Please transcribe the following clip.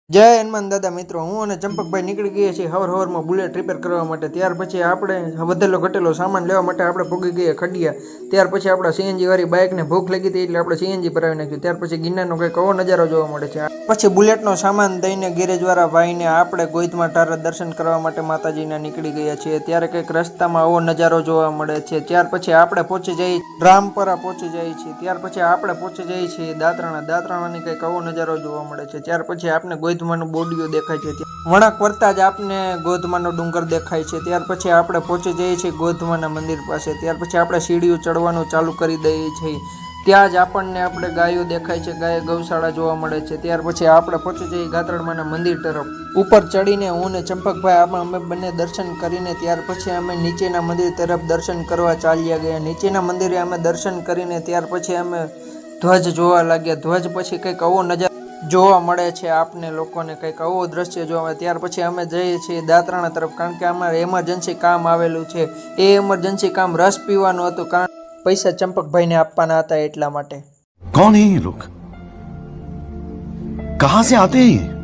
જય હનુમાન દાદા મિત્રો, હું અને ચંપકભાઈ નીકળી ગયા છીએ હવારમાં બુલેટ રિપેર કરવા માટે। ત્યાર પછી આપણે વધેલો ઘટેલો સામાન લેવા માટે આપણે પહોંચી ગયા ખડિયા। ત્યાર પછી આપણા સીએનજી વાળી બાઇકને ભૂખ લાગી હતી એટલે આપણે સીએનજી ભરાવી નાખ્યું। ત્યાર પછી ગિરનારનો કંઈક આવો નજારો જોવા મળે છે। પછી બુલેટનો સામાન દઈને ગેરેજવાળા ભાઈને આપણે ગોઈતમાં ટારા દર્શન કરવા માટે માતાજીના નીકળી ગયા છીએ। ત્યારે કંઈક રસ્તામાં આવો નજારો જોવા મળે છે। ત્યાર પછી આપણે પહોંચી જઈએ રામપરા પહોંચી જઈએ છીએ। ત્યાર પછી આપણે પહોંચી જઈએ છીએ દાત્રાણાની કંઈક આવો નજારો જોવા મળે છે। ત્યાર પછી આપણે ગોધમાનું બોડીઓ દેખાય છે। વળાંક વળતા જ આપને ગોધમાનો ડુંગર દેખાય છે। ત્યાર પછી આપણે પહોંચી જઈએ છીએ ગોધમાના મંદિર પાસે। ત્યાર પછી આપણે સીડીઓ ચડવાનું ચાલુ કરી દઈએ છીએ। ત્યાં જ આપણે ગાયો દેખાય છે, ગાય ગૌશાળા જોવા મળે છે। ત્યાર પછી આપણે પહોંચી જઈએ ગાત્રણમાના મંદિર તરફ। ઉપર ચડીને હું ને ચંપકભાઈ અમે બંને દર્શન કરીને ત્યાર પછી અમે નીચેના મંદિર તરફ દર્શન કરવા ચાલ્યા ગયા। નીચેના મંદિરે અમે દર્શન કરીને ત્યાર પછી અમે ધ્વજ જોવા લાગ્યા। ધ્વજ પછી કંઈક આવો નજારો જોવા મળે છે આપને લોકોને, કંઈક આવો દ્રશ્ય જોવા મળે। ત્યાર પછી અમે જઈએ છીએ દાત્રાણા તરફ, કારણ કે અમારે એમરજન્સી કામ આવેલું છે। એ એમરજન્સી કામ રસ પીવાનું હતું, કારણ પૈસા ચંપકભાઈને આપવાના હતા એટલા માટે। कौन है ये लोग? कहां से आते हैं ये?